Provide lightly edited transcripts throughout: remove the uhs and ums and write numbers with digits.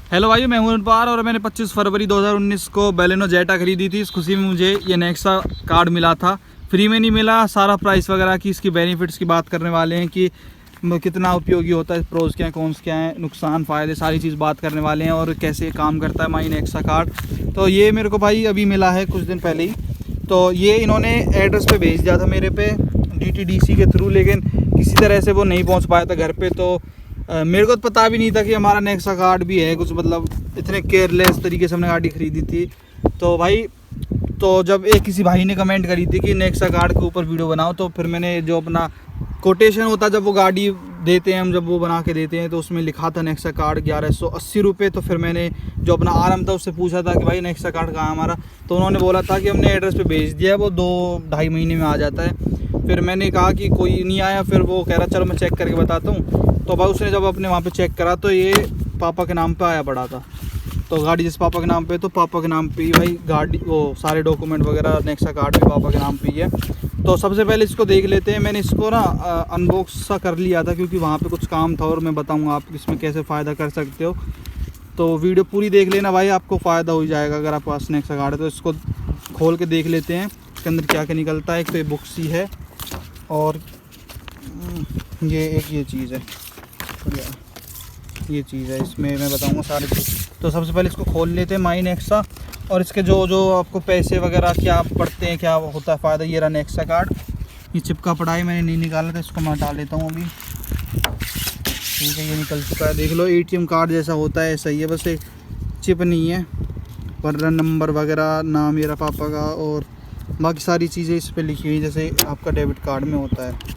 Hello भाई, मैं हूं अनपार और मैंने 25 फरवरी 2019 को बेलेनो जेटा खरीदी थी। इस खुशी में मुझे ये नेक्सा कार्ड मिला था। फ्री में नहीं मिला, सारा प्राइस वगैरह की, इसकी बेनिफिट्स की बात करने वाले हैं कि कितना उपयोगी होता है, प्रोज क्या हैं, कॉन्स क्या हैं, नुकसान फ़ायदे, सारी चीज़ बात करने वाले हैं और कैसे काम करता है माई नेक्सा कार्ड। तो ये मेरे को भाई अभी मिला है कुछ दिन पहले ही। तो ये इन्होंने एड्रेस पे भेज दिया था मेरे पे DTDC के थ्रू, लेकिन किसी तरह से वो नहीं पहुंच पाया था घर पे। तो मेरे को तो पता भी नहीं था कि हमारा नेक्सा कार्ड भी है कुछ, मतलब इतने केयरलेस तरीके से हमने गाड़ी ख़रीदी थी। तो भाई जब एक किसी भाई ने कमेंट करी थी कि नेक्सा कार्ड के ऊपर वीडियो बनाओ, तो फिर मैंने जो अपना कोटेशन होता है जब वो गाड़ी देते हैं हम, जब वो बना के देते हैं, तो उसमें लिखा था नेक्सा कार्ड 1180 रुपये। तो फिर मैंने जो अपना आराम था उससे पूछा था कि भाई नेक्सा कार्ड कहाँ हमारा, तो उन्होंने बोला था कि हमने एड्रेस पे भेज दिया है, वो 2-2.5 महीने में आ जाता है। फिर मैंने कहा कि कोई नहीं आया, फिर वो कह रहा चलो मैं चेक करके बताता हूँ। तो भाई उसने जब अपने वहाँ पे चेक करा तो ये पापा के नाम पे आया पड़ा था। तो गाड़ी जिस पापा के नाम पे, तो पापा के नाम पे ही भाई गाड़ी, वो सारे डॉक्यूमेंट वगैरह, नेक्सा कार्ड भी पापा के नाम पे ही है। तो सबसे पहले इसको देख लेते हैं। मैंने इसको ना अनबॉक्स सा कर लिया था क्योंकि वहाँ पे कुछ काम था और मैं बताऊँगा आप इसमें कैसे फ़ायदा कर सकते हो। तो वीडियो पूरी देख लेना भाई, आपको फ़ायदा हो जाएगा अगर आपके पास नेक्सा कार्ड है। तो इसको खोल के देख लेते हैं इसके अंदर क्या क्या निकलता है। एक तो ये बुक सी है और ये चीज़ है, ये चीज़ है, इसमें मैं बताऊंगा सारी चीज़। तो सबसे पहले इसको खोल लेते हैं माई नेक्सा, और इसके जो आपको पैसे वगैरह क्या पड़ते हैं, क्या होता है फ़ायदा। ये रहा नेक्सा कार्ड, ये चिपका पड़ा है, मैंने नहीं निकाला था, इसको मैं हटा लेता हूँ अभी। ठीक है, ये निकल चुका है, देख लो। ATM कार्ड जैसा होता है, ऐसा ही है, बस एक चिप नहीं है। वरना नंबर वगैरह, नाम मेरा पापा का और बाकी सारी चीज़ें इस पर लिखी हुई जैसे आपका डेबिट कार्ड में होता है।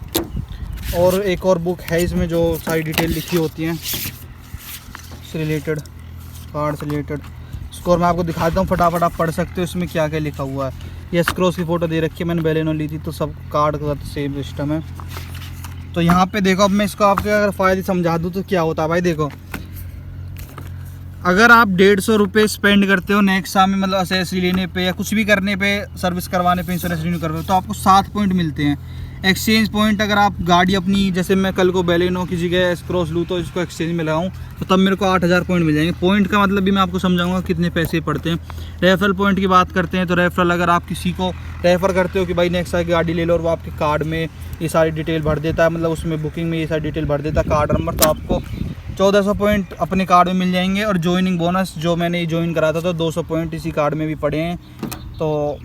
और एक और बुक है इसमें जो सारी डिटेल लिखी होती हैं से रिलेटेड, कार्ड से रिलेटेड। इसको मैं आपको दिखाता हूँ, फटाफट आप पढ़ सकते हो इसमें क्या क्या लिखा हुआ है। ये स्क्रॉस की फ़ोटो दे रखी है, मैंने बेलेनो ली थी, तो सब कार्ड का सेम सिस्टम है। तो यहाँ पे देखो, अब मैं इसको आपके अगर फ़ायदे समझा दूँ तो क्या होता है भाई। देखो, अगर आप 150 रुपये स्पेंड करते हो नेक्सा में, मतलब एसेसरी लेने पे या कुछ भी करने पे, सर्विस करवाने पे, इंश्योरेंस रिन्यू करवाने पे, तो आपको 7 पॉइंट मिलते हैं। एक्सचेंज पॉइंट, अगर आप गाड़ी अपनी, जैसे मैं कल को बेलेनो की जगह क्रॉस लूँ तो इसको एक्सचेंज में लगाऊँ तो तब मेरे को 8000 पॉइंट मिल जाएंगे। पॉइंट का मतलब भी मैं आपको समझाऊंगा कितने पैसे पड़ते हैं। रेफरल पॉइंट की बात करते हैं तो रेफरल, अगर आप किसी को रेफ़र करते हो कि भाई नेक्सा की गाड़ी ले लो और वो आपके कार्ड में ये सारी डिटेल भर देता है, मतलब उसमें बुकिंग में ये सारी डिटेल भर देता है, कार्ड नंबर, तो आपको 1400 पॉइंट अपने कार्ड में मिल जाएंगे। और ज्वाइनिंग बोनस, जो मैंने ज्वाइन करा था तो 200 पॉइंट इसी कार्ड में भी पड़े हैं। तो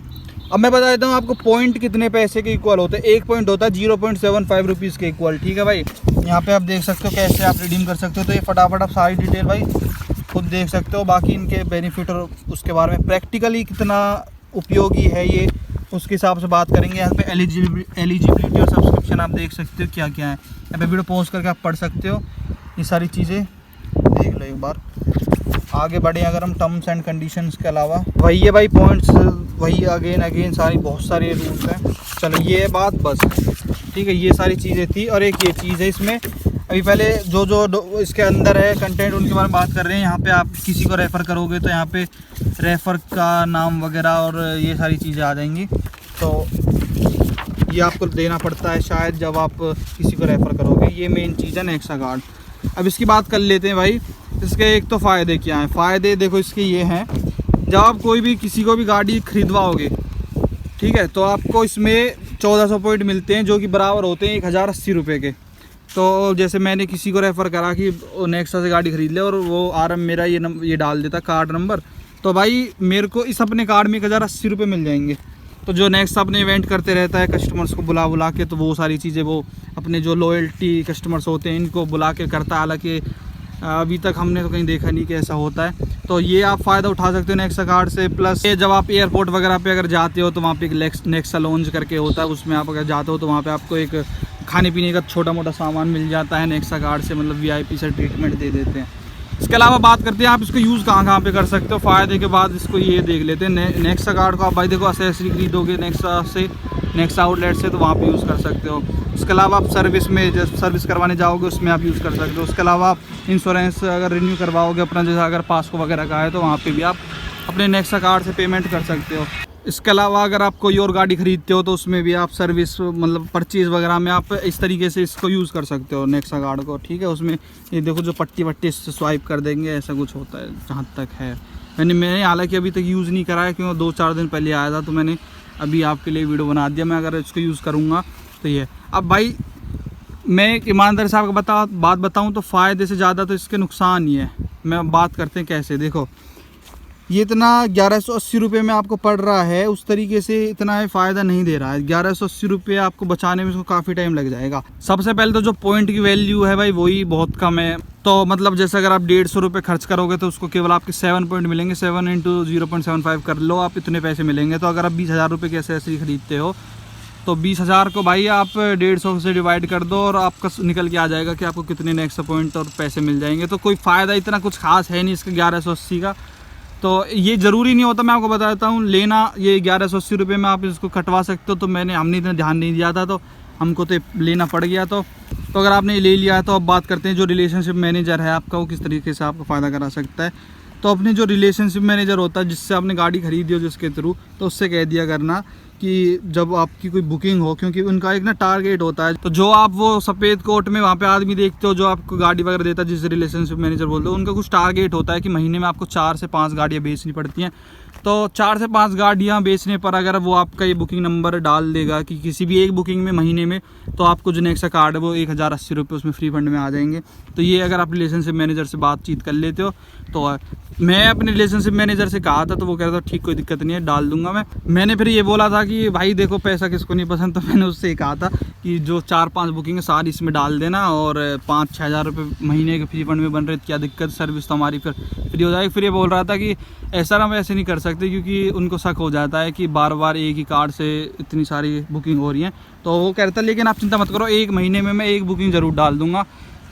अब मैं बता देता हूँ आपको पॉइंट कितने पैसे के इक्वल होते हैं। 1 पॉइंट होता है 0.75 रुपीज़ के इक्वल। ठीक है भाई, यहाँ पे आप देख सकते हो कैसे आप रिडीम कर सकते हो। तो ये फटाफट आप सारी डिटेल भाई खुद देख सकते हो। बाकी इनके बेनिफिट और उसके बारे में प्रैक्टिकली कितना उपयोगी है ये, उसके हिसाब से बात करेंगे। यहाँ पे एलिजिबिलिटी और सब्सक्रिप्शन आप देख सकते हो क्या क्या है। यहाँ पे वीडियो पॉज करके आप पढ़ सकते हो, ये सारी चीज़ें देख लो एक बार। आगे बढ़े अगर हम टर्म्स एंड कंडीशंस के अलावा, वही है भाई पॉइंट्स, वही अगेन सारी बहुत सारे रूल्स हैं। चलो ये बात बस, ठीक है, ये सारी चीज़ें थी। और एक ये चीज़ है इसमें, अभी पहले जो इसके अंदर है कंटेंट, उनके बारे में बात कर रहे हैं। यहाँ पे आप किसी को रेफ़र करोगे तो यहाँ पे रेफ़र का नाम वगैरह और ये सारी चीज़ें आ जाएंगी। तो ये आपको देना पड़ता है शायद जब आप किसी को रेफ़र करोगे। ये मेन चीज़ है नेक्सा कार्ड। अब इसकी बात कर लेते हैं भाई, इसके एक तो फ़ायदे क्या हैं। फ़ायदे देखो इसके ये हैं, जब आप कोई भी किसी को भी गाड़ी खरीदवाओगे, ठीक है, तो आपको इसमें 1400 पॉइंट मिलते हैं, जो कि बराबर होते हैं 1080 रुपये के। तो जैसे मैंने किसी को रेफ़र करा कि नेक्सा से गाड़ी ख़रीद ले, और वो आरएम मेरा ये डाल देता कार्ड नंबर, तो भाई मेरे को इस अपने कार्ड में 1080 रुपये मिल जाएंगे। तो जो नेक्सा अपने इवेंट करते रहता है कस्टमर्स को बुला के, तो वो सारी चीज़ें वो अपने जो लॉयल्टी कस्टमर्स होते हैं इनको बुला के करता है। हालांकि अभी तक हमने तो कहीं देखा नहीं कि ऐसा होता है। तो ये आप फ़ायदा उठा सकते हो नेक्सा कार्ड से। प्लस ये जब आप एयरपोर्ट वगैरह पे अगर जाते हो तो वहाँ पे एक नेक्सा लॉन्ज करके होता है, उसमें आप अगर जाते हो तो वहाँ पे आपको एक खाने पीने का छोटा मोटा सामान मिल जाता है नेक्सा कार्ड से, मतलब VIP से ट्रीटमेंट दे देते हैं। इसके अलावा बात करते हैं आप इसको यूज़ कहाँ पे कर सकते हो। फ़ायदे के बाद इसको ये देख लेते हैं। नेक्सा कार्ड को आप भाई देखो एसेसरी खरीदोगे नेक्सा से, नेक्सा आउटलेट से, तो वहाँ पे यूज़ कर सकते हो। उसके अलावा आप सर्विस में, जब सर्विस करवाने जाओगे उसमें आप यूज़ कर सकते हो। उसके अलावा आप इंश्योरेंस अगर रिन्यू करवाओगे अपना, जैसे अगर पासको वगैरह का है, तो वहाँ पे भी आप अपने नेक्सा कार्ड से पेमेंट कर सकते हो। इसके अलावा अगर आप कोई और गाड़ी खरीदते हो तो उसमें भी आप सर्विस मतलब परचेज़ वगैरह में आप इस तरीके से इसको यूज़ कर सकते हो नेक्सा कार्ड को, ठीक है। उसमें ये देखो जो पट्टी वट्टी इससे स्वाइप कर देंगे, ऐसा कुछ होता है जहाँ तक है। मैंने हालांकि अभी तक यूज़ नहीं करा है क्योंकि 2-4 दिन पहले आया था, तो मैंने अभी आपके लिए वीडियो बना दिया। मैं अगर इसको यूज़ करूँगा तो ये। अब भाई मैं एक ईमानदारी से आपको बात बताऊँ तो फ़ायदे से ज़्यादा तो इसके नुकसान ही है। मैं बात करते हैं कैसे। देखो ये इतना 1180 रुपये में आपको पड़ रहा है, उस तरीके से इतना फ़ायदा नहीं दे रहा है। 1180 रुपये आपको बचाने में इसको काफ़ी टाइम लग जाएगा। सबसे पहले तो जो पॉइंट की वैल्यू है भाई वही बहुत कम है। तो मतलब जैसे अगर आप 150 रुपये खर्च करोगे तो उसको केवल आपके 7 पॉइंट मिलेंगे। 7 × 0.75 कर लो आप, इतने पैसे मिलेंगे। तो अगर आप 20,000 रुपये की एसेसरी खरीदते हो तो 20,000 को भाई आप 150 से डिवाइड कर दो और आपका निकल के आ जाएगा कि आपको कितने नेक्स्ट पॉइंट और पैसे मिल जाएंगे। तो कोई फ़ायदा इतना कुछ खास है नहीं इसका 1180 का। तो ये ज़रूरी नहीं होता, मैं आपको बताता हूँ लेना। ये 1180 रुपये में आप इसको कटवा सकते हो। तो हमने इतना ध्यान नहीं दिया था तो हमको तो लेना पड़ गया। तो अगर आपने ले लिया है तो अब बात करते हैं जो रिलेशनशिप मैनेजर है आपका, वो किस तरीके से आपको फ़ायदा करा सकता है। तो अपने जो रिलेशनशिप मैनेजर होता है जिससे आपने गाड़ी खरीदी हो जिसके थ्रू, तो उससे कह दिया करना कि जब आपकी कोई बुकिंग हो, क्योंकि उनका एक ना टारगेट होता है। तो जो आप वो सफ़ेद कोट में वहाँ पे आदमी देखते हो जो आपको गाड़ी वगैरह देता है, जिसे रिलेशनशिप मैनेजर बोलते हो, उनका कुछ टारगेट होता है कि महीने में आपको 4 से 5 गाड़ियाँ बेचनी पड़ती हैं। तो 4 से 5 गाड़ियाँ बेचने पर अगर वो आपका ये बुकिंग नंबर डाल देगा कि किसी भी एक बुकिंग में महीने में, तो आपको जो नेक्सा कार्ड है वो 1080 रुपये उसमें फ्री फंड में आ जाएंगे। तो ये अगर आप रिलेशनशिप मैनेजर से बातचीत कर लेते हो तो मैं अपने रिलेशनशिप मैनेजर से कहा था तो वो कह रहा था ठीक, कोई दिक्कत नहीं है, डाल दूंगा मैंने फिर ये बोला था कि भाई देखो पैसा किसको नहीं पसंद, तो मैंने उससे कहा था कि जो 4-5 बुकिंग है सारी इसमें डाल देना और 5-6 हज़ार रुपये महीने के फ्री फंड में बन रहे, क्या दिक्कत, सर्विस तो हमारी फिर फ्री हो जाएगी। फिर ये बोल रहा था कि ऐसा ना वैसे नहीं कर सकते क्योंकि उनको शक हो जाता है कि बार बार एक ही कार्ड से इतनी सारी बुकिंग हो रही है। तो वो कहता है लेकिन आप चिंता मत करो, 1 महीने में मैं 1 बुकिंग ज़रूर डाल दूँगा।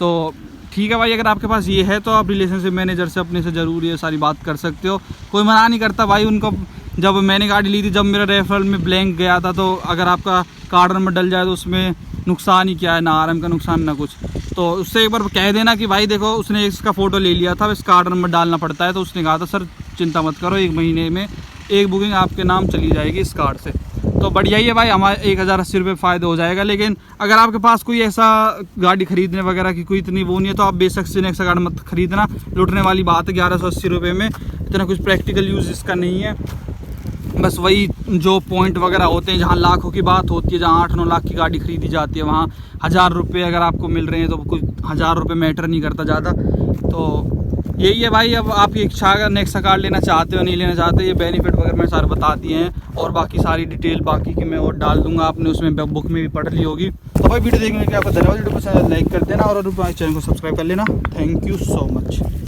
तो ठीक है भाई, अगर आपके पास ये है तो आप रिलेशनशिप मैनेजर से अपने से ज़रूर ये सारी बात कर सकते हो, कोई मना नहीं करता भाई। उनको जब मैंने गाड़ी ली थी, जब मेरा रेफरल में ब्लैंक गया था, तो अगर आपका कार्ड नंबर डल जाए तो उसमें नुकसान ही क्या है, ना आरएम का नुकसान ना कुछ। तो उससे एक बार कह देना कि भाई देखो उसने इसका फ़ोटो ले लिया था, इस कार्ड नंबर डालना पड़ता है। तो उसने कहा था सर चिंता मत करो, 1 महीने में 1 बुकिंग आपके नाम चली जाएगी इस कार्ड से। तो बढ़िया ही है भाई, हमारे 1080 रुपये फ़ायदा हो जाएगा। लेकिन अगर आपके पास कोई ऐसा गाड़ी खरीदने वगैरह की कोई इतनी वो नहीं है तो आप बेशक से नेक्सा कार्ड मत खरीदना, लुटने वाली बात है। 1180 रुपये में इतना कुछ प्रैक्टिकल यूज़ इसका नहीं है। बस वही जो पॉइंट वगैरह होते हैं, जहाँ लाखों की बात होती है, जहाँ 8-9 लाख की गाड़ी खरीदी जाती है, वहाँ 1000 रुपये अगर आपको मिल रहे हैं तो कोई 1000 रुपये मैटर नहीं करता ज़्यादा। तो यही है भाई। अब आप ये इच्छा अगर नेक्सा कार्ड लेना चाहते हो नहीं लेना चाहते, ये बेनिफिट वगैरह मैंने सारे बता दिए हैं और बाकी सारी डिटेल बाकी की मैं और डाल दूंगा, आपने उसमें बुक में भी पढ़ ली होगी। तो भाई वीडियो देखने के लिए आपको धन्यवाद। वीडियो को लाइक कर देना और चैनल को सब्सक्राइब कर लेना। Thank you so much.